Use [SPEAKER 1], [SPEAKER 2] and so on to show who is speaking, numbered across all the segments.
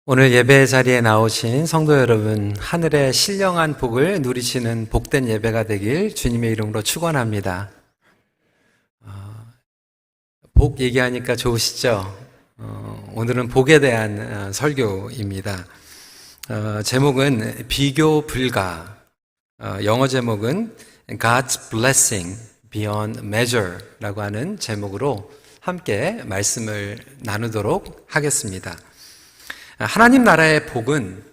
[SPEAKER 1] 오늘 예배 자리에 나오신 성도 여러분, 하늘의 신령한 복을 누리시는 복된 예배가 되길 주님의 이름으로 축원합니다. 복 얘기하니까 좋으시죠? 오늘은 복에 대한 설교입니다. 제목은 비교 불가, 영어 제목은 God's Blessing Beyond Measure 라고 하는 제목으로 함께 말씀을 나누도록 하겠습니다. 하나님 나라의 복은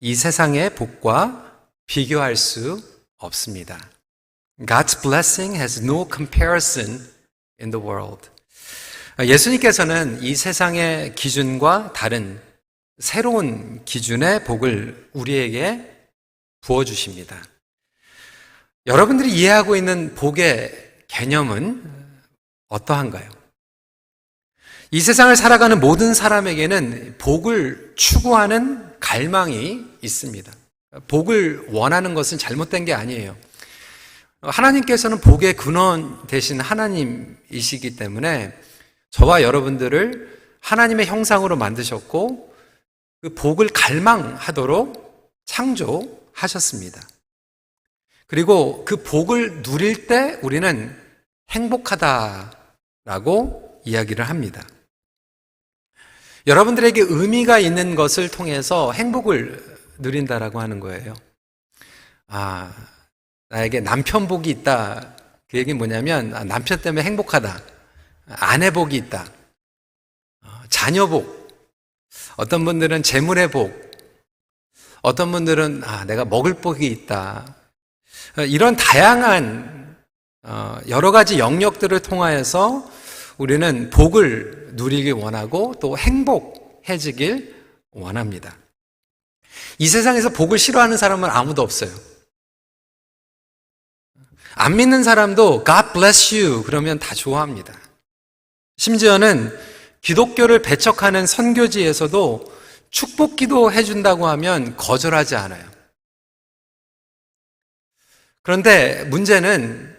[SPEAKER 1] 이 세상의 복과 비교할 수 없습니다. God's blessing has no comparison in the world. 예수님께서는 이 세상의 기준과 다른 새로운 기준의 복을 우리에게 부어주십니다. 여러분들이 이해하고 있는 복의 개념은 어떠한가요? 이 세상을 살아가는 모든 사람에게는 복을 추구하는 갈망이 있습니다. 복을 원하는 것은 잘못된 게 아니에요. 하나님께서는 복의 근원 되신 하나님이시기 때문에 저와 여러분들을 하나님의 형상으로 만드셨고 그 복을 갈망하도록 창조하셨습니다. 그리고 그 복을 누릴 때 우리는 행복하다라고 이야기를 합니다. 여러분들에게 의미가 있는 것을 통해서 행복을 누린다라고 하는 거예요. 나에게 남편 복이 있다. 그 얘기는 뭐냐면 남편 때문에 행복하다. 아내 복이 있다. 자녀 복. 어떤 분들은 재물의 복. 어떤 분들은 내가 먹을 복이 있다. 이런 다양한 여러 가지 영역들을 통하여서 우리는 복을 누리길 원하고 또 행복해지길 원합니다. 이 세상에서 복을 싫어하는 사람은 아무도 없어요. 안 믿는 사람도 God bless you 그러면 다 좋아합니다. 심지어는 기독교를 배척하는 선교지에서도 축복 기도 해준다고 하면 거절하지 않아요. 그런데 문제는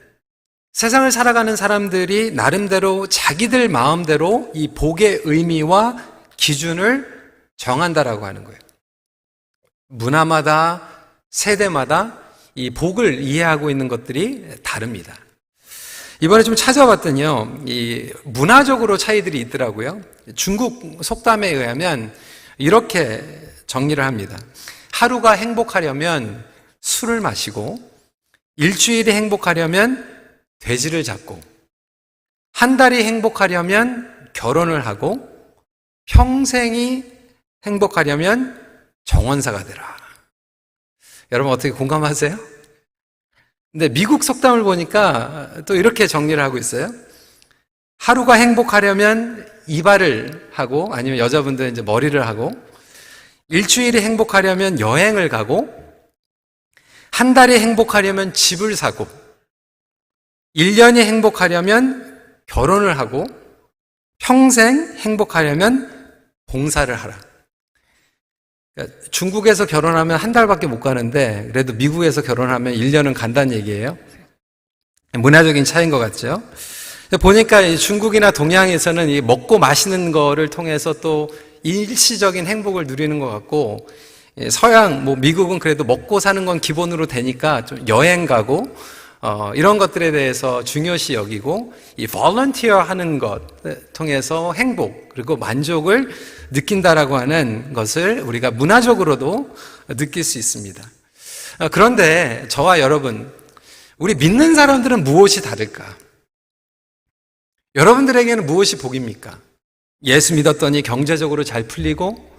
[SPEAKER 1] 세상을 살아가는 사람들이 나름대로 자기들 마음대로 이 복의 의미와 기준을 정한다라고 하는 거예요. 문화마다 세대마다 이 복을 이해하고 있는 것들이 다릅니다. 이번에 좀 찾아봤더니요, 이 문화적으로 차이들이 있더라고요. 중국 속담에 의하면 이렇게 정리를 합니다. 하루가 행복하려면 술을 마시고, 일주일이 행복하려면 돼지를 잡고, 한 달이 행복하려면 결혼을 하고, 평생이 행복하려면 정원사가 되라. 여러분 어떻게 공감하세요? 근데 미국 속담을 보니까 또 이렇게 정리를 하고 있어요. 하루가 행복하려면 이발을 하고, 아니면 여자분들은 이제 머리를 하고, 일주일이 행복하려면 여행을 가고, 한 달이 행복하려면 집을 사고, 1년이 행복하려면 결혼을 하고, 평생 행복하려면 봉사를 하라. 그러니까 중국에서 결혼하면 한 달밖에 못 가는데 그래도 미국에서 결혼하면 1년은 간다는 얘기예요. 문화적인 차이인 것 같죠? 보니까 중국이나 동양에서는 이 먹고 마시는 거를 통해서 또 일시적인 행복을 누리는 것 같고, 서양, 미국은 그래도 먹고 사는 건 기본으로 되니까 좀 여행 가고, 이런 것들에 대해서 중요시 여기고, 이 volunteer 하는 것 통해서 행복, 그리고 만족을 느낀다라고 하는 것을 우리가 문화적으로도 느낄 수 있습니다. 그런데 저와 여러분, 우리 믿는 사람들은 무엇이 다를까? 여러분들에게는 무엇이 복입니까? 예수 믿었더니 경제적으로 잘 풀리고,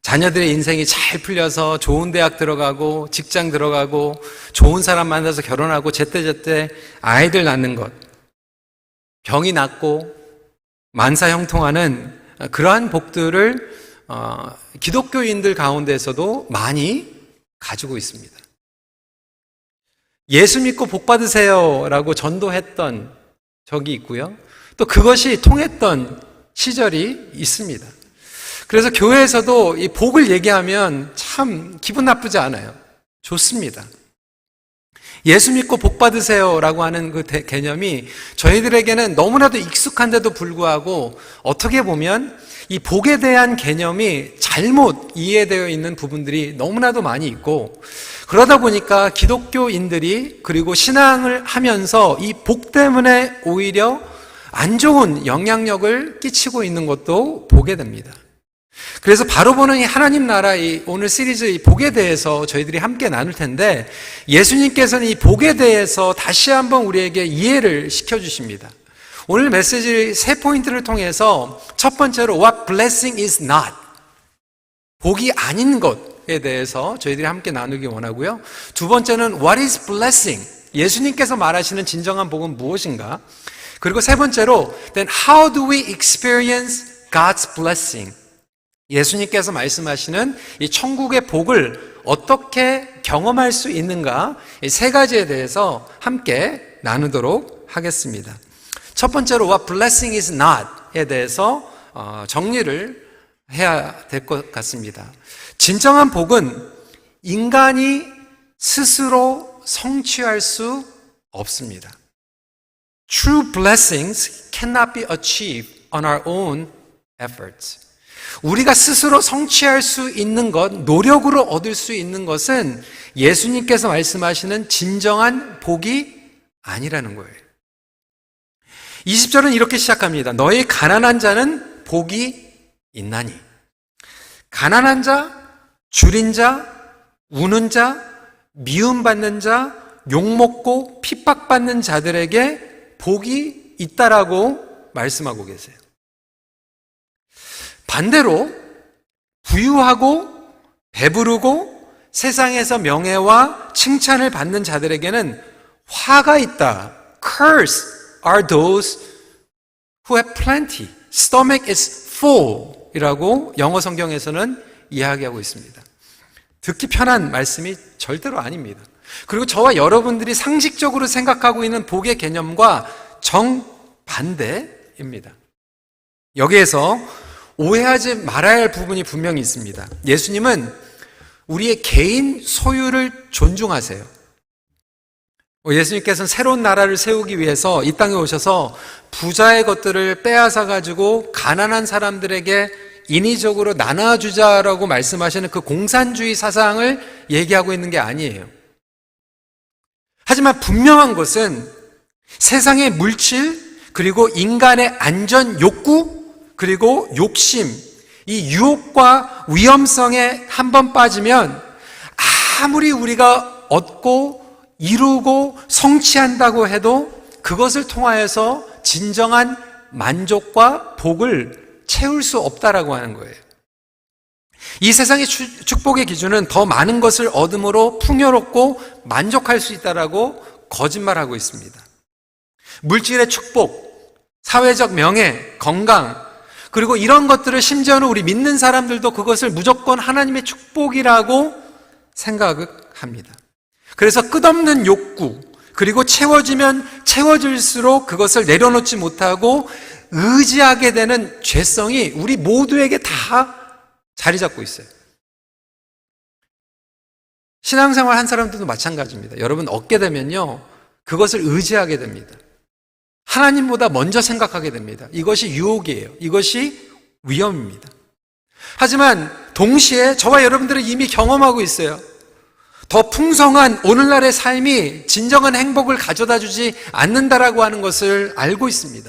[SPEAKER 1] 자녀들의 인생이 잘 풀려서 좋은 대학 들어가고 직장 들어가고 좋은 사람 만나서 결혼하고 제때제때 아이들 낳는 것, 병이 낫고 만사형통하는 그러한 복들을 기독교인들 가운데서도 많이 가지고 있습니다. 예수 믿고 복 받으세요 라고 전도했던 적이 있고요, 또 그것이 통했던 시절이 있습니다. 그래서 교회에서도 이 복을 얘기하면 참 기분 나쁘지 않아요. 좋습니다. 예수 믿고 복 받으세요 라고 하는 그 개념이 저희들에게는 너무나도 익숙한데도 불구하고 어떻게 보면 이 복에 대한 개념이 잘못 이해되어 있는 부분들이 너무나도 많이 있고, 그러다 보니까 기독교인들이 그리고 신앙을 하면서 이 복 때문에 오히려 안 좋은 영향력을 끼치고 있는 것도 보게 됩니다. 그래서 바로 보는 이 하나님 나라 이 오늘 시리즈 이 복에 대해서 저희들이 함께 나눌 텐데, 예수님께서는 이 복에 대해서 다시 한번 우리에게 이해를 시켜주십니다. 오늘 메시지 3포인트를 통해서 첫 번째로 What blessing is not, 복이 아닌 것에 대해서 저희들이 함께 나누기 원하고요. 두 번째는 What is blessing, 예수님께서 말하시는 진정한 복은 무엇인가. 그리고 세 번째로 Then how do we experience God's blessing, 예수님께서 말씀하시는 이 천국의 복을 어떻게 경험할 수 있는가, 이 세 가지에 대해서 함께 나누도록 하겠습니다. 첫 번째로 What blessing is not에 대해서 정리를 해야 될 것 같습니다. 진정한 복은 인간이 스스로 성취할 수 없습니다. True blessings cannot be achieved on our own efforts. 우리가 스스로 성취할 수 있는 것, 노력으로 얻을 수 있는 것은 예수님께서 말씀하시는 진정한 복이 아니라는 거예요. 20절은 이렇게 시작합니다. 너희 가난한 자는 복이 있나니. 가난한 자, 줄인 자, 우는 자, 미움받는 자, 욕먹고 핍박받는 자들에게 복이 있다라고 말씀하고 계세요. 반대로 부유하고 배부르고 세상에서 명예와 칭찬을 받는 자들에게는 화가 있다. Curse are those who have plenty. Stomach is full 이라고 영어 성경에서는 이야기하고 있습니다. 듣기 편한 말씀이 절대로 아닙니다. 그리고 저와 여러분들이 상식적으로 생각하고 있는 복의 개념과 정반대입니다. 여기에서 오해하지 말아야 할 부분이 분명히 있습니다. 예수님은 우리의 개인 소유를 존중하세요. 예수님께서는 새로운 나라를 세우기 위해서 이 땅에 오셔서 부자의 것들을 빼앗아 가지고 가난한 사람들에게 인위적으로 나눠주자라고 말씀하시는 그 공산주의 사상을 얘기하고 있는 게 아니에요. 하지만 분명한 것은 세상의 물질, 그리고 인간의 안전 욕구, 그리고 욕심, 이 유혹과 위험성에 한번 빠지면 아무리 우리가 얻고 이루고 성취한다고 해도 그것을 통하여서 진정한 만족과 복을 채울 수 없다라고 하는 거예요. 이 세상의 축복의 기준은 더 많은 것을 얻음으로 풍요롭고 만족할 수 있다라고 거짓말하고 있습니다. 물질의 축복, 사회적 명예, 건강, 그리고 이런 것들을 심지어는 우리 믿는 사람들도 그것을 무조건 하나님의 축복이라고 생각합니다. 그래서 끝없는 욕구, 그리고 채워지면 채워질수록 그것을 내려놓지 못하고 의지하게 되는 죄성이 우리 모두에게 다 자리 잡고 있어요. 신앙생활 한 사람들도 마찬가지입니다. 여러분 얻게 되면요, 그것을 의지하게 됩니다. 하나님보다 먼저 생각하게 됩니다. 이것이 유혹이에요. 이것이 위험입니다. 하지만 동시에 저와 여러분들은 이미 경험하고 있어요. 더 풍성한 오늘날의 삶이 진정한 행복을 가져다 주지 않는다라고 하는 것을 알고 있습니다.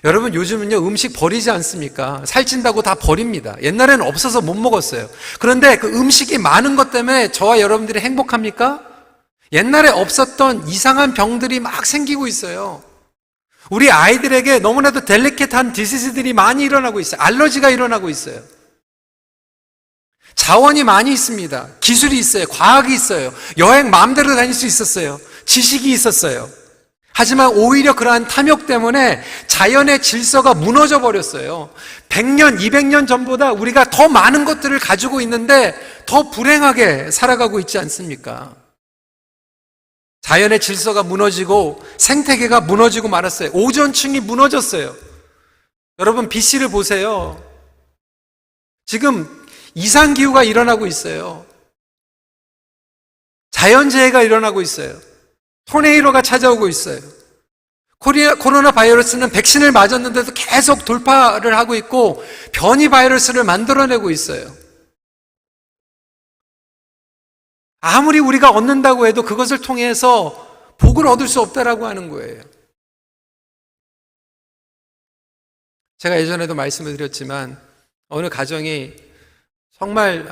[SPEAKER 1] 여러분 요즘은요 음식 버리지 않습니까? 살찐다고 다 버립니다. 옛날에는 없어서 못 먹었어요. 그런데 그 음식이 많은 것 때문에 저와 여러분들이 행복합니까? 옛날에 없었던 이상한 병들이 막 생기고 있어요. 우리 아이들에게 너무나도 델리케트한 디시즈들이 많이 일어나고 있어요. 알러지가 일어나고 있어요. 자원이 많이 있습니다. 기술이 있어요. 과학이 있어요. 여행 마음대로 다닐 수 있었어요. 지식이 있었어요. 하지만 오히려 그러한 탐욕 때문에 자연의 질서가 무너져 버렸어요. 100년, 200년 전보다 우리가 더 많은 것들을 가지고 있는데 더 불행하게 살아가고 있지 않습니까? 자연의 질서가 무너지고 생태계가 무너지고 말았어요. 오존층이 무너졌어요. 여러분 BC를 보세요. 지금 이상기후가 일어나고 있어요. 자연재해가 일어나고 있어요. 토네이도가 찾아오고 있어요. 코로나 바이러스는 백신을 맞았는데도 계속 돌파를 하고 있고 변이 바이러스를 만들어내고 있어요. 아무리 우리가 얻는다고 해도 그것을 통해서 복을 얻을 수 없다라고 하는 거예요. 제가 예전에도 말씀을 드렸지만 어느 가정이 정말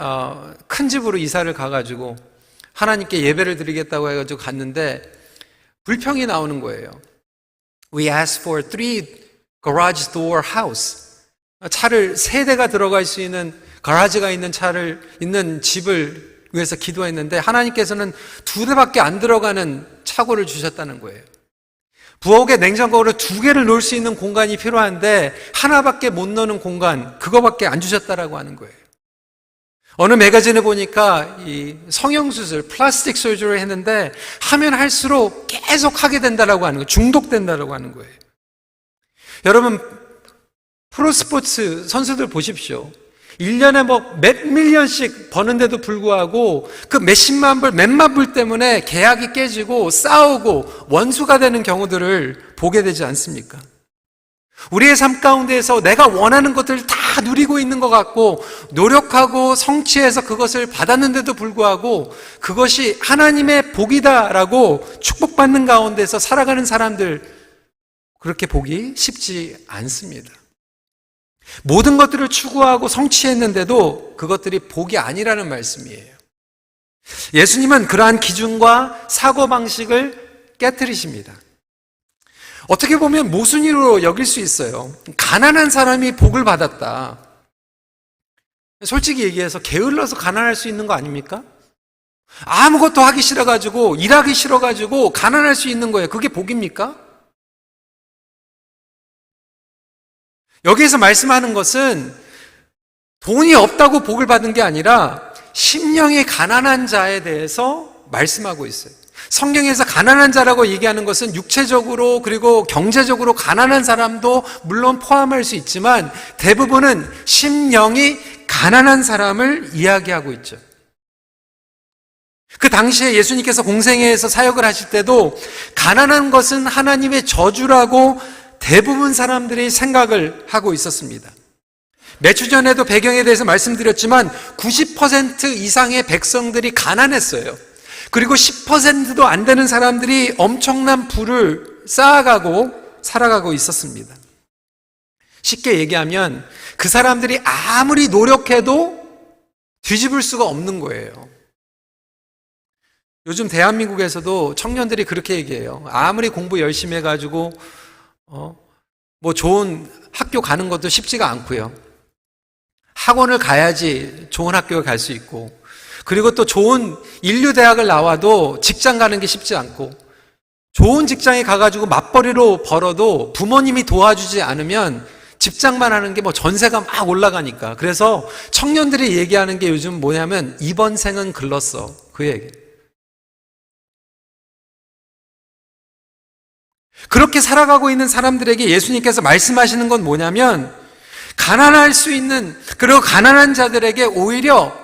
[SPEAKER 1] 큰 집으로 이사를 가가지고 하나님께 예배를 드리겠다고 해가지고 갔는데 불평이 나오는 거예요. We asked for 3 garage door house. 차를 3대가 들어갈 수 있는 가라지가 있는 있는 집을 위해서 기도했는데 하나님께서는 2대밖에 안 들어가는 차고를 주셨다는 거예요. 부엌에 냉장고를 2개를 놓을 수 있는 공간이 필요한데 하나밖에 못 넣는 공간, 그거밖에 안 주셨다라고 하는 거예요. 어느 매거진에 보니까 이 성형수술, 플라스틱 서저리를 했는데 하면 할수록 계속 하게 된다라고 하는 거예요. 중독된다라고 하는 거예요. 여러분, 프로스포츠 선수들 보십시오. 1년에 몇 밀리언씩 버는데도 불구하고 그 몇십만 불, 몇만 불 때문에 계약이 깨지고 싸우고 원수가 되는 경우들을 보게 되지 않습니까? 우리의 삶 가운데에서 내가 원하는 것들을 다 누리고 있는 것 같고 노력하고 성취해서 그것을 받았는데도 불구하고 그것이 하나님의 복이다라고 축복받는 가운데서 살아가는 사람들, 그렇게 보기 쉽지 않습니다. 모든 것들을 추구하고 성취했는데도 그것들이 복이 아니라는 말씀이에요. 예수님은 그러한 기준과 사고방식을 깨트리십니다. 어떻게 보면 모순이로 여길 수 있어요. 가난한 사람이 복을 받았다. 솔직히 얘기해서 게을러서 가난할 수 있는 거 아닙니까? 아무것도 하기 싫어가지고 일하기 싫어가지고 가난할 수 있는 거예요. 그게 복입니까? 여기에서 말씀하는 것은 돈이 없다고 복을 받은 게 아니라 심령이 가난한 자에 대해서 말씀하고 있어요. 성경에서 가난한 자라고 얘기하는 것은 육체적으로 그리고 경제적으로 가난한 사람도 물론 포함할 수 있지만 대부분은 심령이 가난한 사람을 이야기하고 있죠. 그 당시에 예수님께서 공생애에서 사역을 하실 때도 가난한 것은 하나님의 저주라고 대부분 사람들이 생각을 하고 있었습니다. 몇 주 전에도 배경에 대해서 말씀드렸지만 90% 이상의 백성들이 가난했어요. 그리고 10%도 안 되는 사람들이 엄청난 부를 쌓아가고 살아가고 있었습니다. 쉽게 얘기하면 그 사람들이 아무리 노력해도 뒤집을 수가 없는 거예요. 요즘 대한민국에서도 청년들이 그렇게 얘기해요. 아무리 공부 열심히 해가지고 뭐 좋은 학교 가는 것도 쉽지가 않고요. 학원을 가야지 좋은 학교에 갈 수 있고, 그리고 또 좋은 인류대학을 나와도 직장 가는 게 쉽지 않고, 좋은 직장에 가가지고 맞벌이로 벌어도 부모님이 도와주지 않으면 직장만 하는 게 뭐 전세가 막 올라가니까. 그래서 청년들이 얘기하는 게 요즘 뭐냐면 이번 생은 글렀어. 그 얘기. 그렇게 살아가고 있는 사람들에게 예수님께서 말씀하시는 건 뭐냐면 가난할 수 있는, 그리고 가난한 자들에게 오히려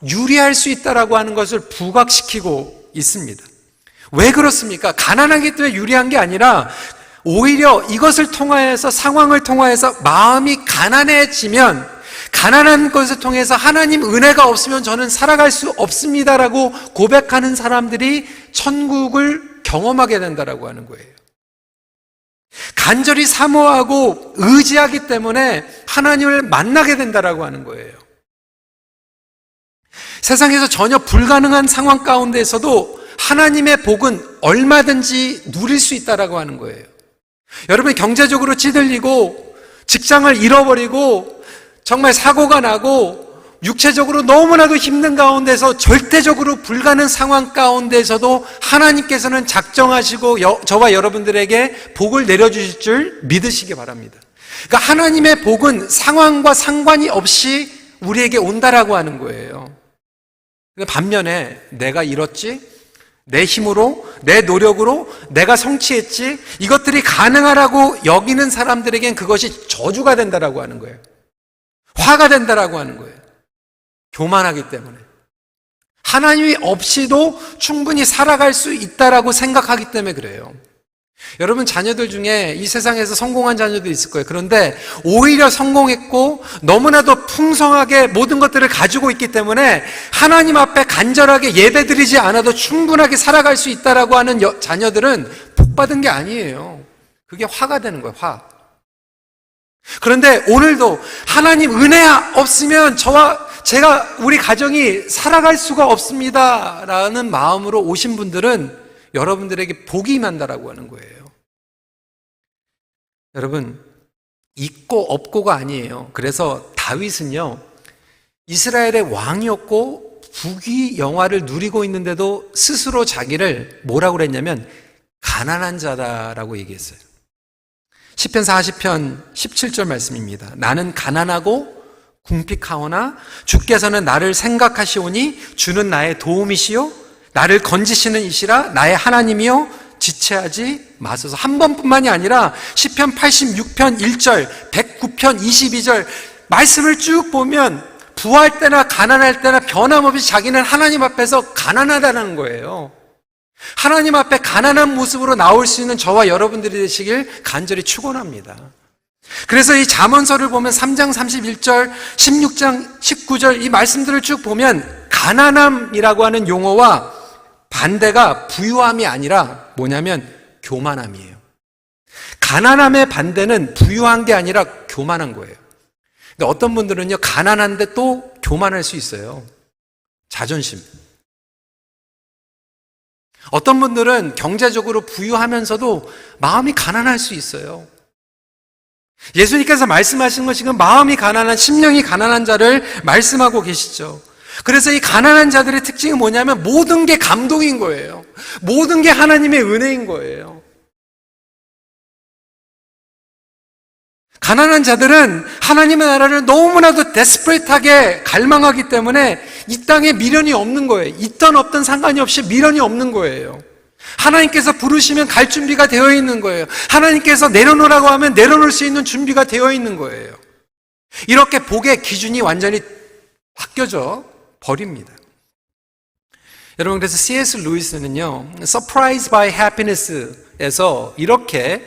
[SPEAKER 1] 유리할 수 있다라고 하는 것을 부각시키고 있습니다. 왜 그렇습니까? 가난하기 때문에 유리한 게 아니라 오히려 이것을 통하여서, 상황을 통하여서 마음이 가난해지면, 가난한 것을 통해서 하나님 은혜가 없으면 저는 살아갈 수 없습니다라고 고백하는 사람들이 천국을 경험하게 된다라고 하는 거예요. 간절히 사모하고 의지하기 때문에 하나님을 만나게 된다라고 하는 거예요. 세상에서 전혀 불가능한 상황 가운데에서도 하나님의 복은 얼마든지 누릴 수 있다라고 하는 거예요. 여러분이 경제적으로 찌들리고 직장을 잃어버리고 정말 사고가 나고 육체적으로 너무나도 힘든 가운데서 절대적으로 불가능한 상황 가운데서도 하나님께서는 작정하시고 저와 여러분들에게 복을 내려주실 줄 믿으시기 바랍니다. 그러니까 하나님의 복은 상황과 상관이 없이 우리에게 온다라고 하는 거예요. 반면에 내가 잃었지, 내 힘으로, 내 노력으로 내가 성취했지, 이것들이 가능하라고 여기는 사람들에겐 그것이 저주가 된다라고 하는 거예요. 화가 된다라고 하는 거예요. 교만하기 때문에. 하나님이 없이도 충분히 살아갈 수 있다라고 생각하기 때문에 그래요. 여러분 자녀들 중에 이 세상에서 성공한 자녀도 있을 거예요. 그런데 오히려 성공했고 너무나도 풍성하게 모든 것들을 가지고 있기 때문에 하나님 앞에 간절하게 예배드리지 않아도 충분하게 살아갈 수 있다라고 하는 자녀들은 복받은 게 아니에요. 그게 화가 되는 거예요. 화. 그런데 오늘도 하나님 은혜 없으면 우리 가정이 살아갈 수가 없습니다 라는 마음으로 오신 분들은 여러분들에게 복이 임한다라고 하는 거예요. 여러분, 있고 없고가 아니에요. 그래서 다윗은요, 이스라엘의 왕이었고 부귀 영화를 누리고 있는데도 스스로 자기를 뭐라고 그랬냐면 가난한 자다라고 얘기했어요. 시편 40편 17절 말씀입니다. 나는 가난하고 궁핍하오나 주께서는 나를 생각하시오니 주는 나의 도움이시요 나를 건지시는 이시라 나의 하나님이요 지체하지 마소서. 한 번뿐만이 아니라 시편 86편 1절, 109편 22절 말씀을 쭉 보면 부할 때나 가난할 때나 변함없이 자기는 하나님 앞에서 가난하다는 거예요. 하나님 앞에 가난한 모습으로 나올 수 있는 저와 여러분들이 되시길 간절히 축원합니다. 그래서 이 잠언서를 보면 3장 31절, 16장 19절 이 말씀들을 쭉 보면 가난함이라고 하는 용어와 반대가 부유함이 아니라 뭐냐면 교만함이에요. 가난함의 반대는 부유한 게 아니라 교만한 거예요. 근데 어떤 분들은요, 가난한데 또 교만할 수 있어요. 자존심. 어떤 분들은 경제적으로 부유하면서도 마음이 가난할 수 있어요. 예수님께서 말씀하신 건 지금 마음이 가난한, 심령이 가난한 자를 말씀하고 계시죠. 그래서 이 가난한 자들의 특징이 뭐냐면 모든 게 감동인 거예요. 모든 게 하나님의 은혜인 거예요. 가난한 자들은 하나님의 나라를 너무나도 데스퍼레이트하게 갈망하기 때문에 이 땅에 미련이 없는 거예요. 있던 없던 상관이 없이 미련이 없는 거예요. 하나님께서 부르시면 갈 준비가 되어 있는 거예요. 하나님께서 내려놓으라고 하면 내려놓을 수 있는 준비가 되어 있는 거예요. 이렇게 복의 기준이 완전히 바뀌어져 버립니다. 여러분, 그래서 C.S. 루이스는요, Surprised by Happiness에서 이렇게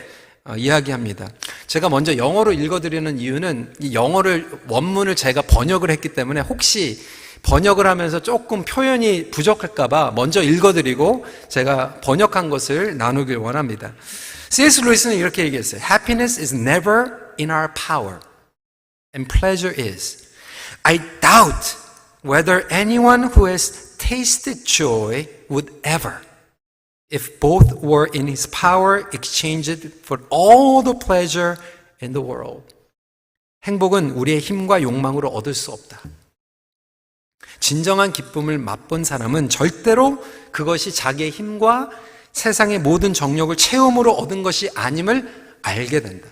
[SPEAKER 1] 이야기합니다. 제가 먼저 영어로 읽어드리는 이유는 이 영어를 원문을 제가 번역을 했기 때문에 혹시 번역을 하면서 조금 표현이 부족할까봐 먼저 읽어드리고 제가 번역한 것을 나누길 원합니다. C.S. 루이스는 이렇게 얘기했어요. Happiness is never in our power, and pleasure is. I doubt whether anyone who has tasted joy would ever, if both were in his power, exchange it for all the pleasure in the world. 행복은 우리의 힘과 욕망으로 얻을 수 없다. 진정한 기쁨을 맛본 사람은 절대로 그것이 자기의 힘과 세상의 모든 정욕을 체험으로 얻은 것이 아님을 알게 된다.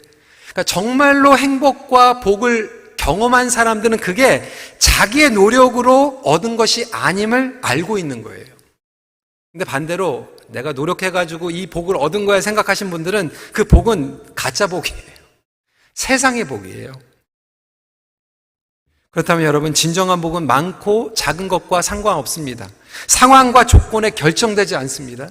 [SPEAKER 1] 그러니까 정말로 행복과 복을 경험한 사람들은 그게 자기의 노력으로 얻은 것이 아님을 알고 있는 거예요. 근데 반대로 내가 노력해가지고 이 복을 얻은 거야 생각하신 분들은 그 복은 가짜 복이에요. 세상의 복이에요. 그렇다면 여러분, 진정한 복은 많고 작은 것과 상관없습니다. 상황과 조건에 결정되지 않습니다.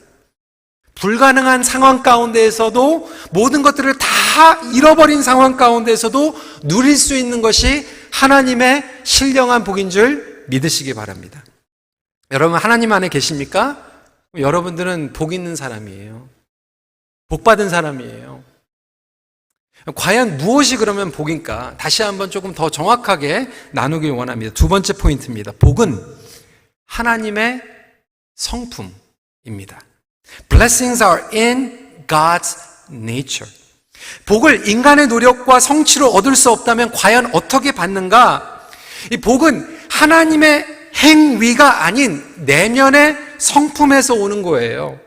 [SPEAKER 1] 불가능한 상황 가운데에서도 모든 것들을 다 잃어버린 상황 가운데에서도 누릴 수 있는 것이 하나님의 신령한 복인 줄 믿으시기 바랍니다. 여러분, 하나님 안에 계십니까? 여러분들은 복 있는 사람이에요. 복 받은 사람이에요. 과연 무엇이 그러면 복인가? 다시 한번 조금 더 정확하게 나누길 원합니다. 두 번째 포인트입니다. 복은 하나님의 성품입니다. Blessings are in God's nature. 복을 인간의 노력과 성취로 얻을 수 없다면 과연 어떻게 받는가? 이 복은 하나님의 행위가 아닌 내면의 성품에서 오는 거예요.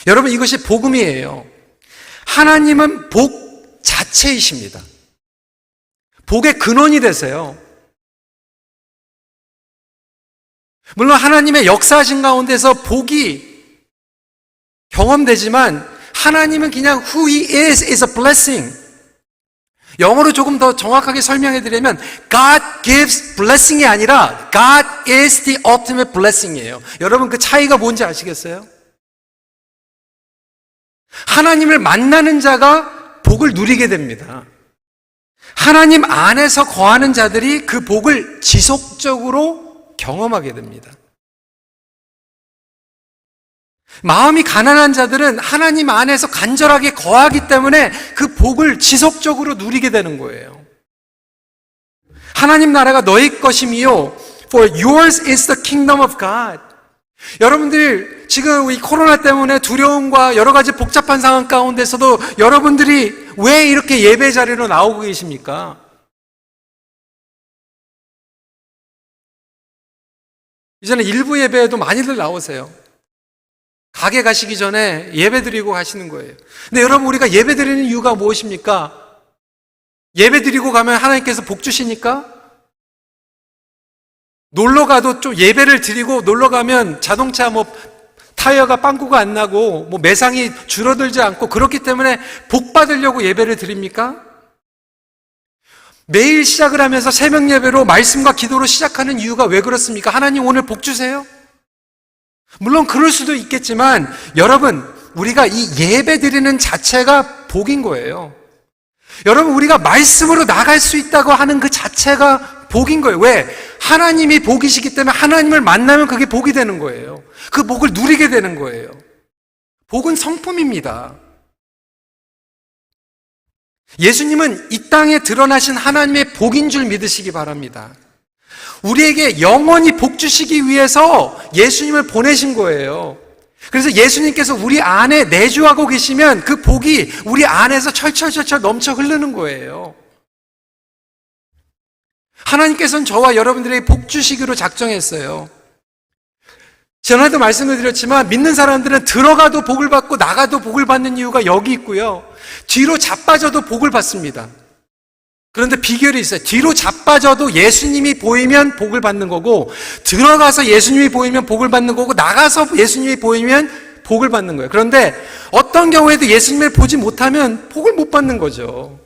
[SPEAKER 1] 여러분, 이것이 복음이에요. 하나님은 복 자체이십니다. 복의 근원이 되세요. 물론 하나님의 역사하신 가운데서 복이 경험되지만 하나님은 그냥 who he is a blessing. 영어로 조금 더 정확하게 설명해 드리면 God gives blessing이 아니라 God is the ultimate blessing이에요. 여러분, 그 차이가 뭔지 아시겠어요? 하나님을 만나는 자가 복을 누리게 됩니다. 하나님 안에서 거하는 자들이 그 복을 지속적으로 경험하게 됩니다. 마음이 가난한 자들은 하나님 안에서 간절하게 거하기 때문에 그 복을 지속적으로 누리게 되는 거예요. 하나님 나라가 너희 것임이요, for yours is the kingdom of God. 여러분들 지금 이 코로나 때문에 두려움과 여러 가지 복잡한 상황 가운데서도 여러분들이 왜 이렇게 예배 자리로 나오고 계십니까? 이제는 일부 예배에도 많이들 나오세요. 가게 가시기 전에 예배 드리고 가시는 거예요. 근데 여러분, 우리가 예배 드리는 이유가 무엇입니까? 예배 드리고 가면 하나님께서 복 주시니까? 놀러 가도 좀 예배를 드리고 놀러 가면 자동차 타이어가 빵꾸가 안 나고 매상이 줄어들지 않고 그렇기 때문에 복 받으려고 예배를 드립니까? 매일 시작을 하면서 새벽 예배로 말씀과 기도로 시작하는 이유가 왜 그렇습니까? 하나님 오늘 복 주세요? 물론 그럴 수도 있겠지만 여러분, 우리가 이 예배 드리는 자체가 복인 거예요. 여러분, 우리가 말씀으로 나갈 수 있다고 하는 그 자체가 복인 거예요. 왜? 하나님이 복이시기 때문에 하나님을 만나면 그게 복이 되는 거예요. 그 복을 누리게 되는 거예요. 복은 성품입니다. 예수님은 이 땅에 드러나신 하나님의 복인 줄 믿으시기 바랍니다. 우리에게 영원히 복 주시기 위해서 예수님을 보내신 거예요. 그래서 예수님께서 우리 안에 내주하고 계시면 그 복이 우리 안에서 철철철철 넘쳐 흐르는 거예요. 하나님께서는 저와 여러분들에게 복 주시기로 작정했어요. 전에도 말씀을 드렸지만 믿는 사람들은 들어가도 복을 받고 나가도 복을 받는 이유가 여기 있고요. 뒤로 자빠져도 복을 받습니다. 그런데 비결이 있어요. 뒤로 자빠져도 예수님이 보이면 복을 받는 거고, 들어가서 예수님이 보이면 복을 받는 거고, 나가서 예수님이 보이면 복을 받는 거예요. 그런데 어떤 경우에도 예수님을 보지 못하면 복을 못 받는 거죠.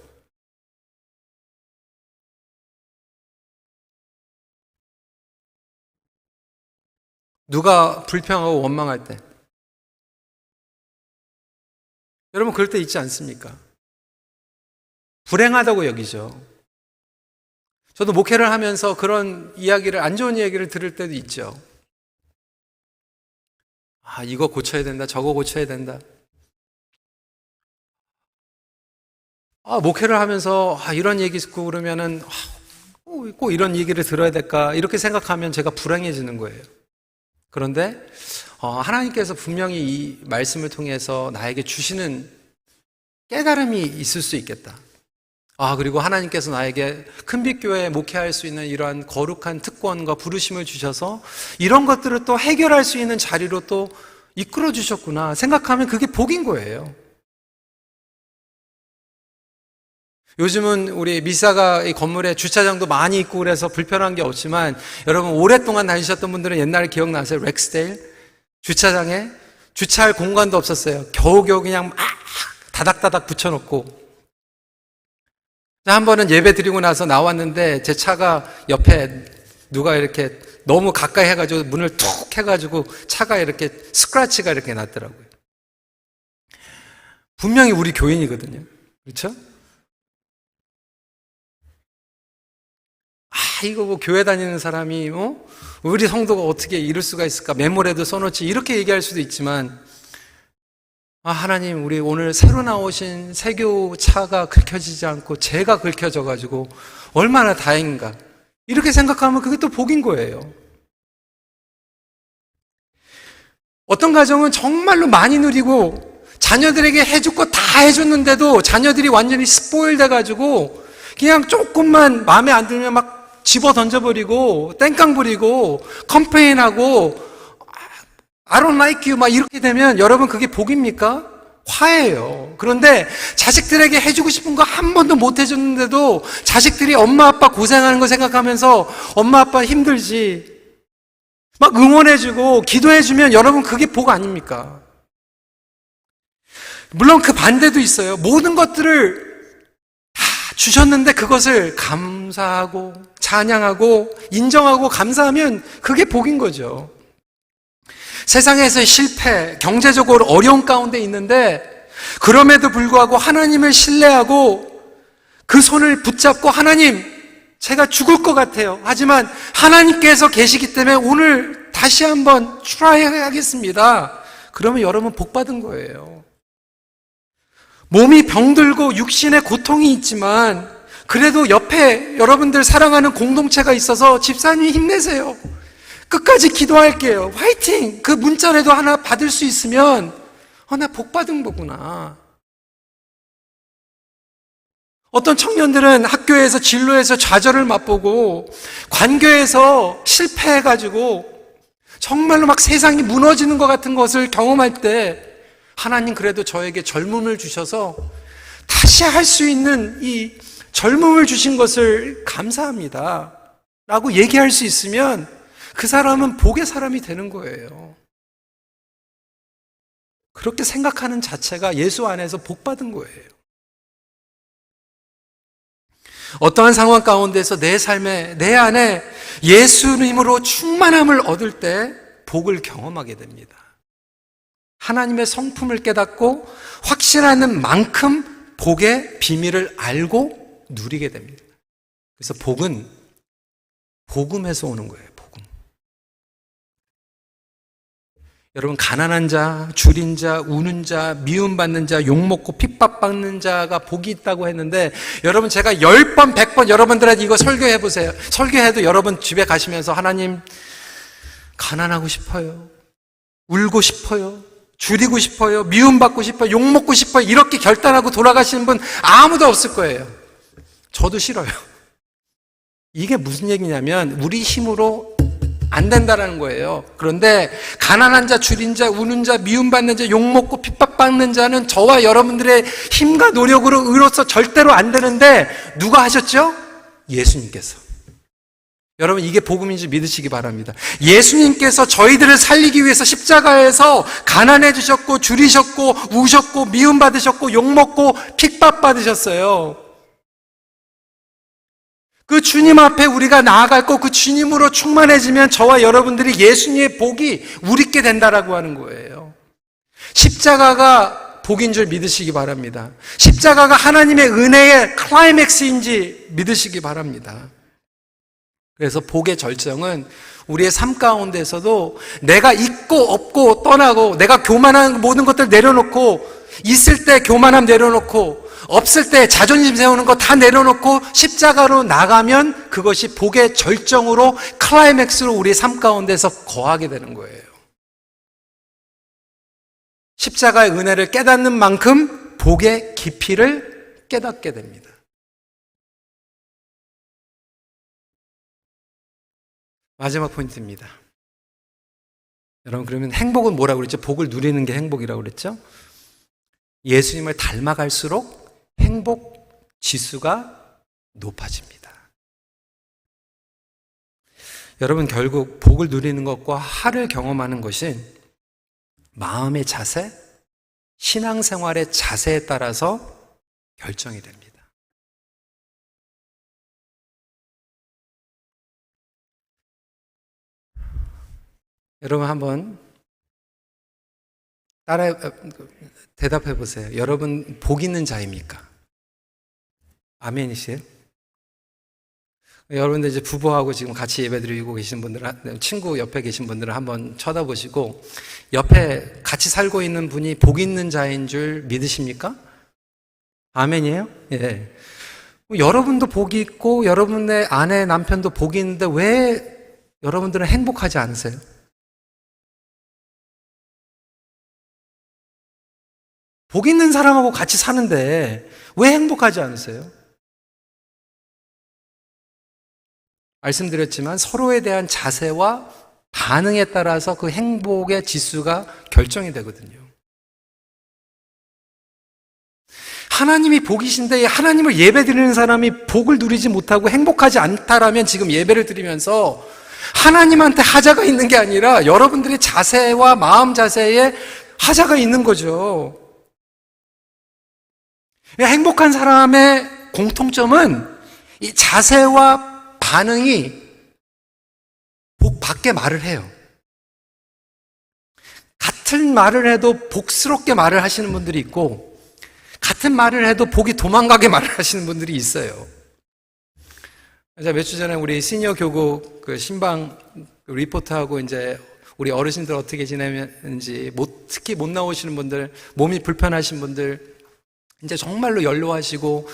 [SPEAKER 1] 누가 불평하고 원망할 때, 여러분 그럴 때 있지 않습니까? 불행하다고 여기죠. 저도 목회를 하면서 그런 이야기를, 안 좋은 이야기를 들을 때도 있죠. 아, 이거 고쳐야 된다, 저거 고쳐야 된다. 아, 목회를 하면서 이런 얘기 듣고 그러면은 꼭 이런 얘기를 들어야 될까, 이렇게 생각하면 제가 불행해지는 거예요. 그런데 하나님께서 분명히 이 말씀을 통해서 나에게 주시는 깨달음이 있을 수 있겠다. 그리고 하나님께서 나에게 큰빛교회에 목회할 수 있는 이러한 거룩한 특권과 부르심을 주셔서 이런 것들을 또 해결할 수 있는 자리로 또 이끌어 주셨구나 생각하면 그게 복인 거예요. 요즘은 우리 미사가 이 건물에 주차장도 많이 있고 그래서 불편한 게 없지만, 여러분 오랫동안 다니셨던 분들은 옛날에 기억나세요? 렉스데일 주차장에 주차할 공간도 없었어요. 겨우겨우 그냥 막 다닥다닥 붙여놓고. 한 번은 예배 드리고 나서 나왔는데 제 차가 옆에 누가 이렇게 너무 가까이 해가지고 문을 툭 해가지고 차가 이렇게 스크래치가 이렇게 났더라고요. 분명히 우리 교인이거든요. 그렇죠? 이거 교회 다니는 사람이 우리 성도가 어떻게 이럴 수가 있을까? 메모에도 써놓지, 이렇게 얘기할 수도 있지만, 하나님, 우리 오늘 새로 나오신 세교 차가 긁혀지지 않고 제가 긁혀져가지고 얼마나 다행인가, 이렇게 생각하면 그게 또 복인 거예요. 어떤 가정은 정말로 많이 누리고 자녀들에게 해줄 거 다 해줬는데도 자녀들이 완전히 스포일 돼가지고 그냥 조금만 마음에 안 들면 막 집어 던져버리고 땡깡 부리고 컴플레인하고 I don't like you 막 이렇게 되면 여러분 그게 복입니까? 화예요. 그런데 자식들에게 해주고 싶은 거 한 번도 못 해줬는데도 자식들이 엄마 아빠 고생하는 거 생각하면서 엄마 아빠 힘들지 막 응원해주고 기도해주면 여러분 그게 복 아닙니까? 물론 그 반대도 있어요. 모든 것들을 다 주셨는데 그것을 감사하고 찬양하고 인정하고 감사하면 그게 복인 거죠. 세상에서의 실패, 경제적으로 어려운 가운데 있는데 그럼에도 불구하고 하나님을 신뢰하고 그 손을 붙잡고 하나님, 제가 죽을 것 같아요. 하지만 하나님께서 계시기 때문에 오늘 다시 한번 트라이 하겠습니다. 그러면 여러분 복 받은 거예요. 몸이 병들고 육신의 고통이 있지만 그래도 옆에 여러분들 사랑하는 공동체가 있어서 집사님 힘내세요. 끝까지 기도할게요. 화이팅! 그 문자라도 하나 받을 수 있으면 나 복 받은 거구나. 어떤 청년들은 학교에서 진로에서 좌절을 맛보고 관교에서 실패해가지고 정말로 막 세상이 무너지는 것 같은 것을 경험할 때 하나님 그래도 저에게 젊음을 주셔서 다시 할 수 있는 이 젊음을 주신 것을 감사합니다 라고 얘기할 수 있으면 그 사람은 복의 사람이 되는 거예요. 그렇게 생각하는 자체가 예수 안에서 복 받은 거예요. 어떠한 상황 가운데서 내 삶에, 내 안에 예수님으로 충만함을 얻을 때 복을 경험하게 됩니다. 하나님의 성품을 깨닫고 확신하는 만큼 복의 비밀을 알고 누리게 됩니다. 그래서 복은 복음에서 오는 거예요. 복음. 여러분, 가난한 자, 줄인 자, 우는 자, 미움받는 자, 욕먹고 핍박받는 자가 복이 있다고 했는데 여러분, 제가 10번, 100번 여러분들한테 이거 설교해 보세요. 설교해도 여러분 집에 가시면서 하나님 가난하고 싶어요. 울고 싶어요. 줄이고 싶어요. 미움받고 싶어요. 욕먹고 싶어요. 이렇게 결단하고 돌아가시는 분 아무도 없을 거예요. 저도 싫어요. 이게 무슨 얘기냐면 우리 힘으로 안 된다라는 거예요. 그런데 가난한 자, 줄인 자, 우는 자, 미움받는 자, 욕먹고 핍박받는 자는 저와 여러분들의 힘과 노력으로 의로서 절대로 안 되는데 누가 하셨죠? 예수님께서. 여러분, 이게 복음인지 믿으시기 바랍니다. 예수님께서 저희들을 살리기 위해서 십자가에서 가난해 주셨고 줄이셨고 우셨고 미움받으셨고 욕먹고 핍박받으셨어요. 그 주님 앞에 우리가 나아갈 거, 그 주님으로 충만해지면 저와 여러분들이 예수님의 복이 우리께 된다라고 하는 거예요. 십자가가 복인 줄 믿으시기 바랍니다. 십자가가 하나님의 은혜의 클라이맥스인지 믿으시기 바랍니다. 그래서 복의 절정은 우리의 삶 가운데서도 내가 있고 없고 떠나고 내가 교만한 모든 것들 내려놓고 있을 때 교만함 내려놓고 없을 때 자존심 세우는 거 다 내려놓고 십자가로 나가면 그것이 복의 절정으로 클라이맥스로 우리의 삶 가운데서 거하게 되는 거예요. 십자가의 은혜를 깨닫는 만큼 복의 깊이를 깨닫게 됩니다. 마지막 포인트입니다. 여러분, 그러면 행복은 뭐라고 그랬죠? 복을 누리는 게 행복이라고 그랬죠? 예수님을 닮아갈수록 행복 지수가 높아집니다. 여러분, 결국 복을 누리는 것과 화를 경험하는 것이 마음의 자세, 신앙생활의 자세에 따라서 결정이 됩니다. 여러분, 한번 대답해 보세요. 여러분, 복 있는 자입니까? 아멘이세요? 여러분들 이제 부부하고 지금 같이 예배드리고 계신 분들, 친구 옆에 계신 분들을 한번 쳐다보시고 옆에 같이 살고 있는 분이 복 있는 자인 줄 믿으십니까? 아멘이에요? 예. 여러분도 복이 있고 여러분의 아내, 남편도 복이 있는데 왜 여러분들은 행복하지 않으세요? 복 있는 사람하고 같이 사는데 왜 행복하지 않으세요? 말씀드렸지만 서로에 대한 자세와 반응에 따라서 그 행복의 지수가 결정이 되거든요. 하나님이 복이신데 하나님을 예배드리는 사람이 복을 누리지 못하고 행복하지 않다라면 지금 예배를 드리면서 하나님한테 하자가 있는 게 아니라 여러분들의 자세와 마음 자세에 하자가 있는 거죠. 행복한 사람의 공통점은 이 자세와 반응이 복 받게 말을 해요. 같은 말을 해도 복스럽게 말을 하시는 분들이 있고 같은 말을 해도 복이 도망가게 말을 하시는 분들이 있어요. 제가 몇 주 전에 우리 시니어 교국 그 신방 리포트하고 이제 우리 어르신들 어떻게 지내는지, 특히 못 나오시는 분들, 몸이 불편하신 분들, 이제 정말로 연로하시고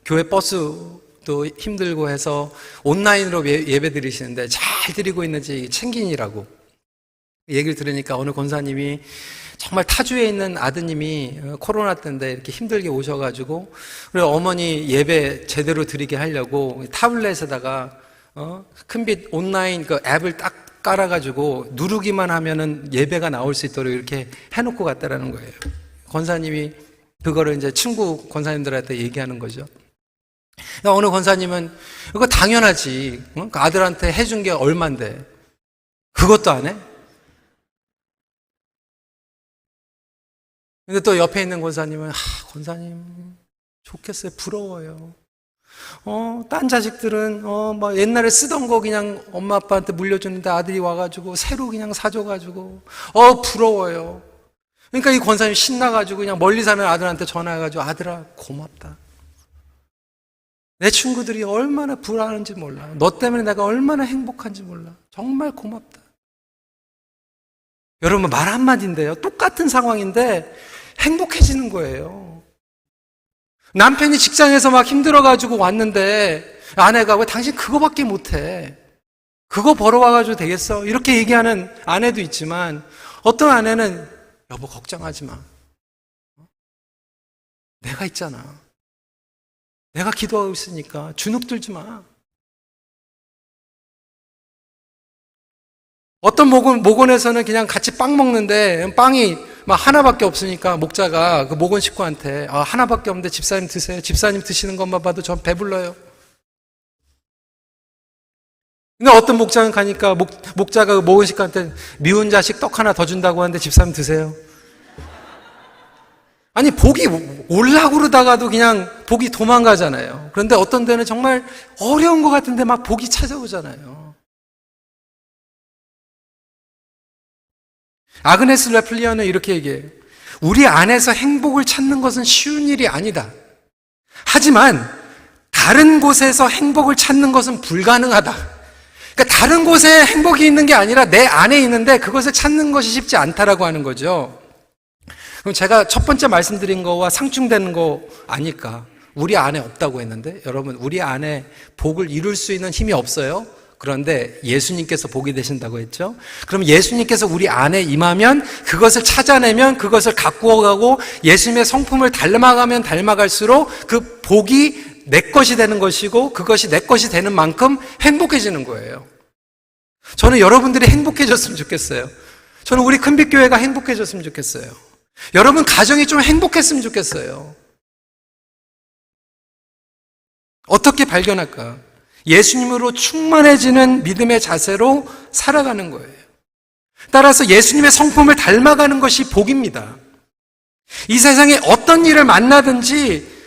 [SPEAKER 1] 교회 버스도 힘들고 해서 온라인으로 예배 드리시는데 잘 드리고 있는지 챙기니라고 얘기를 들으니까 어느 권사님이 정말 타주에 있는 아드님이 코로나 때인데 이렇게 힘들게 오셔가지고 우리 어머니 예배 제대로 드리게 하려고 타블렛에다가 큰빛 온라인 그 앱을 딱 깔아가지고 누르기만 하면은 예배가 나올 수 있도록 이렇게 해놓고 갔다라는 거예요. 권사님이 그거를 이제 친구 권사님들한테 얘기하는 거죠. 그러니까 어느 권사님은 이거 당연하지. 그 아들한테 해준 게 얼만데 그것도 안 해? 근데 또 옆에 있는 권사님은 권사님 좋겠어요. 부러워요. 딴 자식들은 막 옛날에 쓰던 거 그냥 엄마 아빠한테 물려주는데 아들이 와가지고 새로 그냥 사줘가지고 부러워요. 그러니까 이 권사님 신나가지고 그냥 멀리 사는 아들한테 전화해가지고 아들아 고맙다. 내 친구들이 얼마나 불안한지 몰라. 너 때문에 내가 얼마나 행복한지 몰라. 정말 고맙다. 여러분 말 한마디인데요. 똑같은 상황인데 행복해지는 거예요. 남편이 직장에서 막 힘들어가지고 왔는데 아내가 왜 당신 그거밖에 못해? 그거 벌어와가지고 되겠어? 이렇게 얘기하는 아내도 있지만 어떤 아내는 여보 걱정하지 마. 내가 있잖아. 내가 기도하고 있으니까 주눅 들지 마. 어떤 목원에서는 그냥 같이 빵 먹는데 빵이 막 하나밖에 없으니까 목자가 그 목원 식구한테 하나밖에 없는데 집사님 드세요. 집사님 드시는 것만 봐도 전 배불러요. 근데 어떤 목장은 가니까 목자가 목원 식구한테 미운 자식 떡 하나 더 준다고 하는데 집사님 드세요. 아니 복이 올라고 그러다가도 그냥 복이 도망가잖아요. 그런데 어떤 데는 정말 어려운 것 같은데 막 복이 찾아오잖아요. 아그네스 레플리어는 이렇게 얘기해요. 우리 안에서 행복을 찾는 것은 쉬운 일이 아니다. 하지만 다른 곳에서 행복을 찾는 것은 불가능하다. 그러니까 다른 곳에 행복이 있는 게 아니라 내 안에 있는데 그것을 찾는 것이 쉽지 않다라고 하는 거죠. 그럼 제가 첫 번째 말씀드린 거와 상충되는 거 아닐까? 우리 안에 없다고 했는데 여러분 우리 안에 복을 이룰 수 있는 힘이 없어요. 그런데 예수님께서 복이 되신다고 했죠. 그럼 예수님께서 우리 안에 임하면 그것을 찾아내면 그것을 갖고 가고 예수님의 성품을 닮아가면 닮아갈수록 그 복이 내 것이 되는 것이고 그것이 내 것이 되는 만큼 행복해지는 거예요. 저는 여러분들이 행복해졌으면 좋겠어요. 저는 우리 큰빛교회가 행복해졌으면 좋겠어요. 여러분 가정이 좀 행복했으면 좋겠어요. 어떻게 발견할까? 예수님으로 충만해지는 믿음의 자세로 살아가는 거예요. 따라서 예수님의 성품을 닮아가는 것이 복입니다. 이 세상에 어떤 일을 만나든지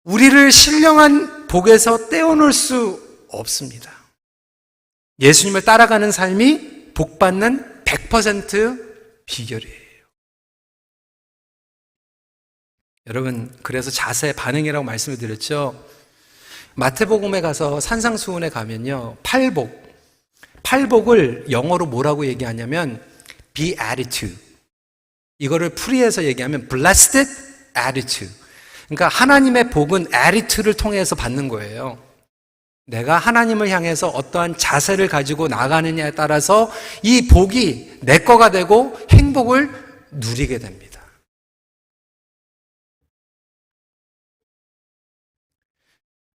[SPEAKER 1] 우리를 신령한 복에서 떼어놓을 수 없습니다. 예수님을 따라가는 삶이 복받는 100% 비결이에요. 여러분 그래서 자세 반응이라고 말씀을 드렸죠. 마태복음에 가서 산상수훈에 가면요 팔복을 영어로 뭐라고 얘기하냐면 beatitude, 이거를 풀이해서 얘기하면 blessed attitude. 그러니까 하나님의 복은 attitude를 통해서 받는 거예요. 내가 하나님을 향해서 어떠한 자세를 가지고 나가느냐에 따라서 이 복이 내 거가 되고 행복을 누리게 됩니다.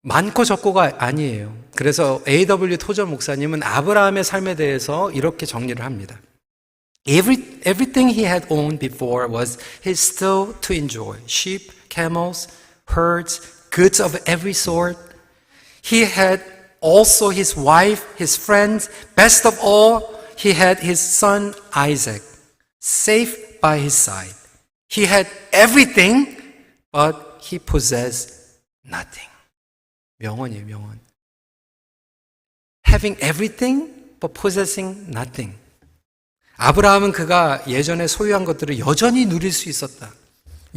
[SPEAKER 1] 많고 적고가 아니에요. 그래서 A.W. 토저 목사님은 아브라함의 삶에 대해서 이렇게 정리를 합니다. Everything he had owned before was his still to enjoy. Sheep, camels, herds, goods of every sort. He had also his wife, his friends. Best of all, he had his son Isaac, safe by his side. He had everything, but he possessed nothing. 명언이에요, 명언. Having everything, but possessing nothing. 아브라함은 그가 예전에 소유한 것들을 여전히 누릴 수 있었다.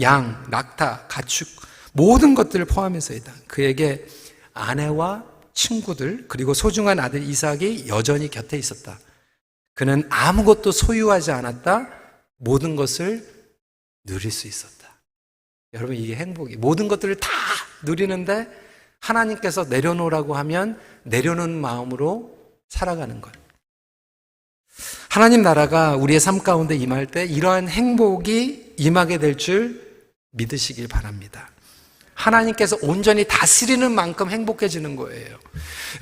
[SPEAKER 1] 양, 낙타, 가축 모든 것들을 포함해서이다. 그에게 아내와 친구들 그리고 소중한 아들 이삭이 여전히 곁에 있었다. 그는 아무것도 소유하지 않았다. 모든 것을 누릴 수 있었다. 여러분, 이게 행복이 모든 것들을 다 누리는데 하나님께서 내려놓으라고 하면 내려놓은 마음으로 살아가는 것. 하나님 나라가 우리의 삶 가운데 임할 때 이러한 행복이 임하게 될 줄 믿으시길 바랍니다. 하나님께서 온전히 다스리는 만큼 행복해지는 거예요.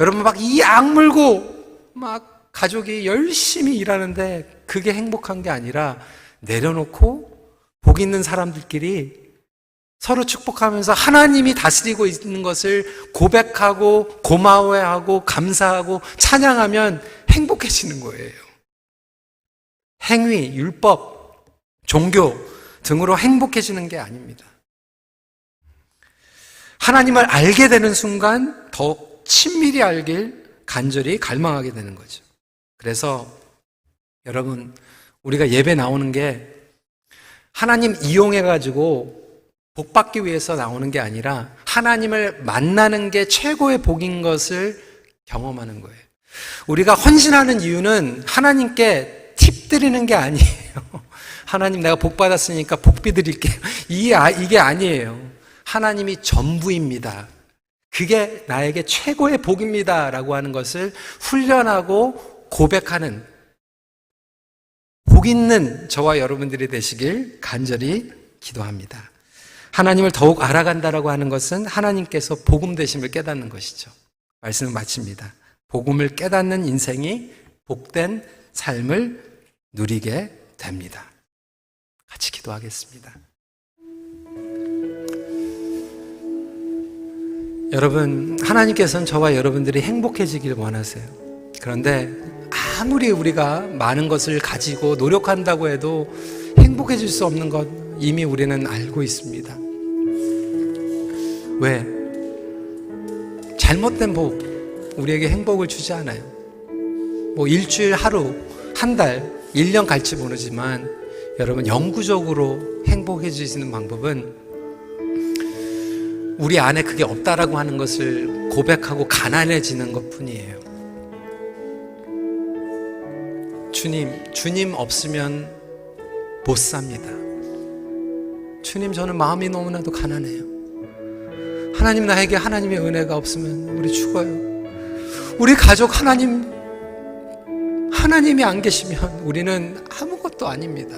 [SPEAKER 1] 여러분, 막 이 악물고 막 가족이 열심히 일하는데 그게 행복한 게 아니라 내려놓고 복 있는 사람들끼리 서로 축복하면서 하나님이 다스리고 있는 것을 고백하고 고마워하고 감사하고 찬양하면 행복해지는 거예요. 행위, 율법, 종교 등으로 행복해지는 게 아닙니다. 하나님을 알게 되는 순간 더 친밀히 알길 간절히 갈망하게 되는 거죠. 그래서 여러분, 우리가 예배 나오는 게 하나님 이용해가지고 복 받기 위해서 나오는 게 아니라 하나님을 만나는 게 최고의 복인 것을 경험하는 거예요. 우리가 헌신하는 이유는 하나님께 팁 드리는 게 아니에요. 하나님, 내가 복 받았으니까 복비 드릴게요. 이게 아니에요. 하나님이 전부입니다. 그게 나에게 최고의 복입니다. 라고 하는 것을 훈련하고 고백하는 복 있는 저와 여러분들이 되시길 간절히 기도합니다. 하나님을 더욱 알아간다라고 하는 것은 하나님께서 복음 되심을 깨닫는 것이죠. 말씀을 마칩니다. 복음을 깨닫는 인생이 복된 삶을 누리게 됩니다. 같이 기도하겠습니다. 여러분, 하나님께서는 저와 여러분들이 행복해지길 원하세요. 그런데 아무리 우리가 많은 것을 가지고 노력한다고 해도 행복해질 수 없는 것 이미 우리는 알고 있습니다. 왜? 잘못된 복 우리에게 행복을 주지 않아요. 뭐 일주일, 하루, 한 달, 1년 갈지 모르지만 여러분, 영구적으로 행복해질 수 있는 방법은 우리 안에 그게 없다라고 하는 것을 고백하고 가난해지는 것뿐이에요. 주님 없으면 못 삽니다. 주님, 저는 마음이 너무나도 가난해요. 하나님, 나에게 하나님의 은혜가 없으면 우리 죽어요. 우리 가족 하나님이 안 계시면 우리는 아무것도 아닙니다.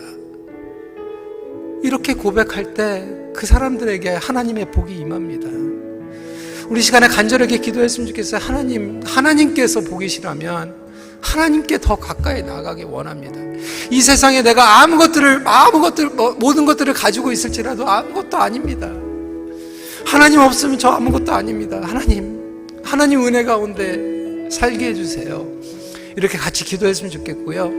[SPEAKER 1] 이렇게 고백할 때 그 사람들에게 하나님의 복이 임합니다. 우리 시간에 간절하게 기도했으면 좋겠어요. 하나님께서 복이시라면 하나님께 더 가까이 나아가기 원합니다. 이 세상에 내가 모든 것들을 가지고 있을지라도 아무것도 아닙니다. 하나님 없으면 저 아무것도 아닙니다. 하나님 은혜 가운데 살게 해주세요. 이렇게 같이 기도했으면 좋겠고요.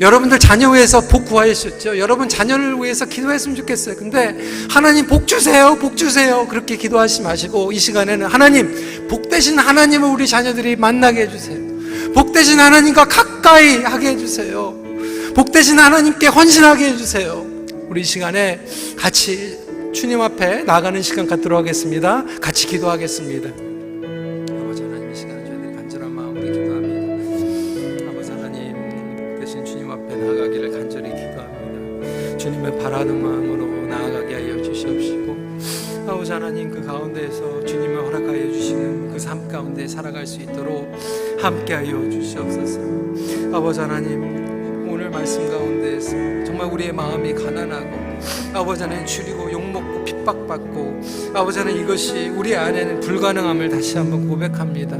[SPEAKER 1] 여러분들 자녀 위해서 복 구하셨죠? 여러분 자녀를 위해서 기도했으면 좋겠어요. 근데 하나님 복 주세요, 복 주세요, 그렇게 기도하지 마시고 이 시간에는 하나님, 복 되신 하나님을 우리 자녀들이 만나게 해주세요. 복 되신 하나님과 가까이 하게 해주세요. 복 되신 하나님께 헌신하게 해주세요. 우리 이 시간에 같이 주님 앞에 나가는 시간 갖도록 하겠습니다. 같이 기도하겠습니다. 아버지 하나님, 이 시간에 저희들이 간절한 마음으로 기도합니다. 아버지 하나님, 복 되신 주님 앞에 나아가기를 간절히 기도합니다. 주님을 바라는 마음으로 나아가게 하여 주시옵시고, 아버지 하나님, 그 가운데에서 주님을 허락하여 주시는 그 삶 가운데 살아갈 수 있도록 함께하여 주시옵소서. 아버지 하나님, 오늘 말씀 가운데에서 정말 우리의 마음이 가난하고 아버지 하나님 줄이고 욕먹고 핍박받고 아버지 하나님 이것이 우리 안에는 불가능함을 다시 한번 고백합니다.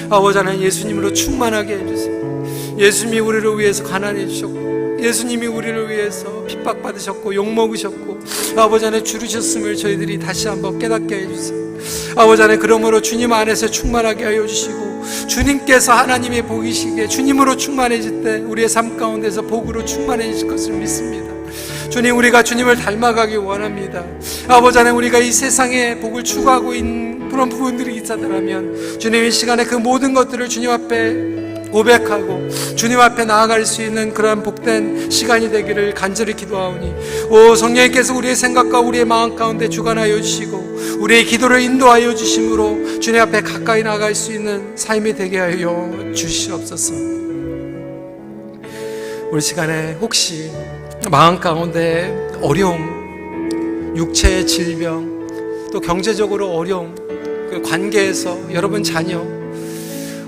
[SPEAKER 1] 아버지 하나님, 예수님으로 충만하게 해주세요. 예수님이 우리를 위해서 가난해 주셨고 예수님이 우리를 위해서 핍박받으셨고 욕먹으셨고 아버지 하나님 줄이셨음을 저희들이 다시 한번 깨닫게 해주세요. 아버지 하나님, 그러므로 주님 안에서 충만하게 하여 주시고 주님께서 하나님의 복이시기에 주님으로 충만해질 때 우리의 삶 가운데서 복으로 충만해질 것을 믿습니다. 주님, 우리가 주님을 닮아가기 원합니다. 아버지 하나님, 우리가 이 세상에 복을 추구하고 있는 그런 부분들이 있다면 주님, 이 시간에 그 모든 것들을 주님 앞에 고백하고 주님 앞에 나아갈 수 있는 그러한 복된 시간이 되기를 간절히 기도하오니, 오 성령님께서 우리의 생각과 우리의 마음 가운데 주관하여 주시고 우리의 기도를 인도하여 주심으로 주님 앞에 가까이 나아갈 수 있는 삶이 되게 하여 주시옵소서. 우리 시간에 혹시 마음 가운데 어려움, 육체의 질병, 또 경제적으로 어려움, 그 관계에서 여러분 자녀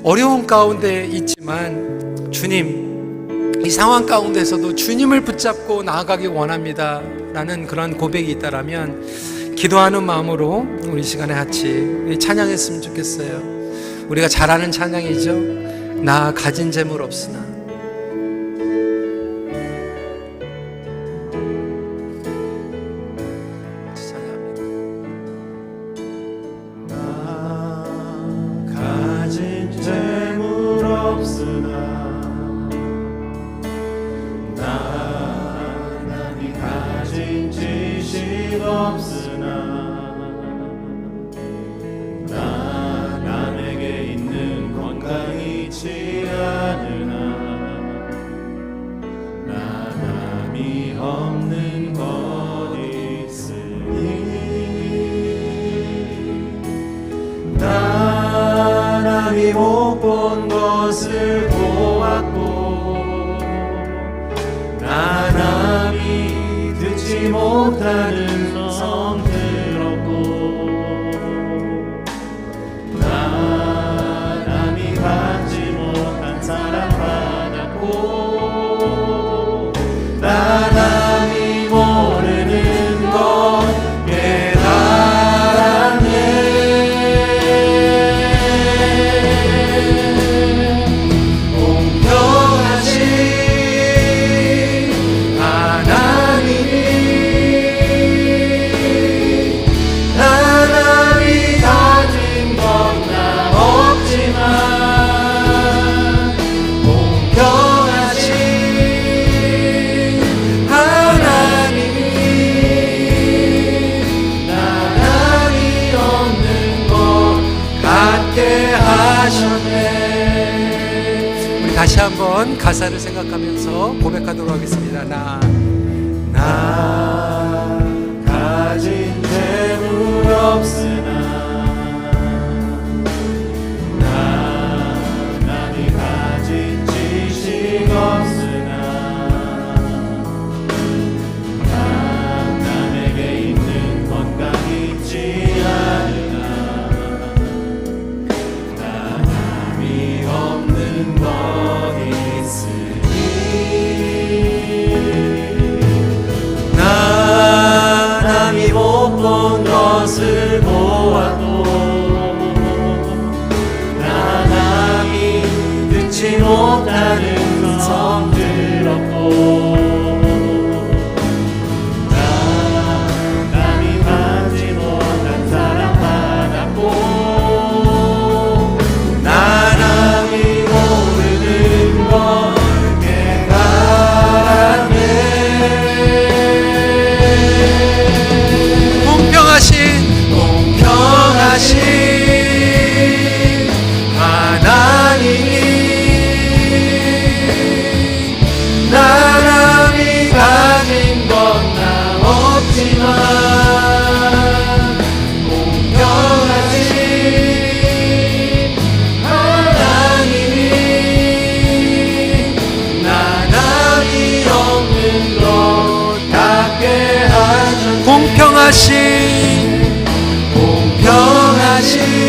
[SPEAKER 1] 어려운 가운데 있지만 주님, 이 상황 가운데서도 주님을 붙잡고 나아가기 원합니다 라는 그런 고백이 있다라면 기도하는 마음으로 우리 시간에 같이 찬양했으면 좋겠어요. 우리가 잘 아는 찬양이죠. 나 가진 재물 없으나.
[SPEAKER 2] 못 본 것을 보았고 나 남이 듣지 못하는 성 들었고 나 남이 받지 못한 사랑 받았고 나 남이 모르는 것
[SPEAKER 1] 다시 한번 가사를 생각하면서 고백하도록 하겠습니다. 나
[SPEAKER 2] 가진 재물 없으나 나 남이 가진 지식 없으나 나 남에게 있는 건강 있지 않으나 나 남이 없는 것 못 본 것을 보아도 나 남이 듣지 못하는 성 들었고 나 남이 받지 못한 사랑 받았고 나 남이 모르는 것 공평하신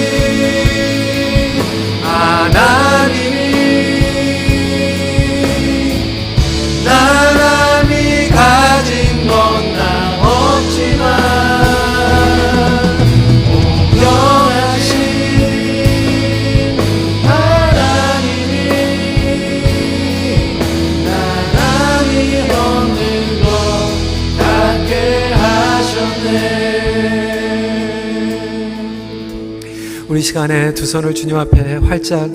[SPEAKER 2] 하나님이 나 남이 가진 건 나 없지만 공평하신 하나님이 나 남이 없는 것 같게 하셨네.
[SPEAKER 1] 우리 시간에 두 손을 주님 앞에 활짝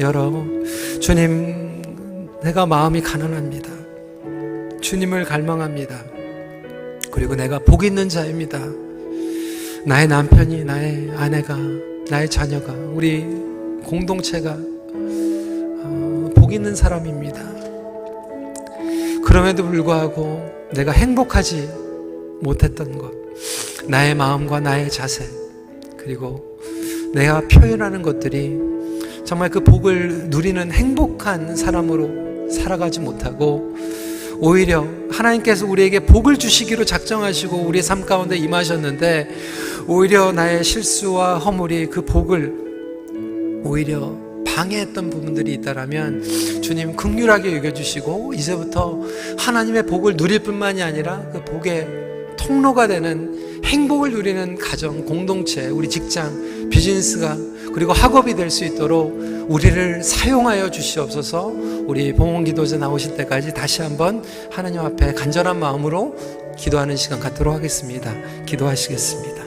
[SPEAKER 1] 열어, 주님, 내가 마음이 가난합니다. 주님을 갈망합니다. 그리고 내가 복 있는 자입니다. 나의 남편이, 나의 아내가, 나의 자녀가, 우리 공동체가 복 있는 사람입니다. 그럼에도 불구하고 내가 행복하지 못했던 것, 나의 마음과 나의 자세, 그리고 내가 표현하는 것들이 정말 그 복을 누리는 행복한 사람으로 살아가지 못하고 오히려 하나님께서 우리에게 복을 주시기로 작정하시고 우리의 삶 가운데 임하셨는데 오히려 나의 실수와 허물이 그 복을 오히려 방해했던 부분들이 있다라면 주님 긍휼하게 여겨주시고 이제부터 하나님의 복을 누릴 뿐만이 아니라 그 복의 통로가 되는 행복을 누리는 가정, 공동체, 우리 직장, 비즈니스가 그리고 학업이 될 수 있도록 우리를 사용하여 주시옵소서. 우리 봉헌기도제 나오실 때까지 다시 한번 하나님 앞에 간절한 마음으로 기도하는 시간 갖도록 하겠습니다. 기도하시겠습니다.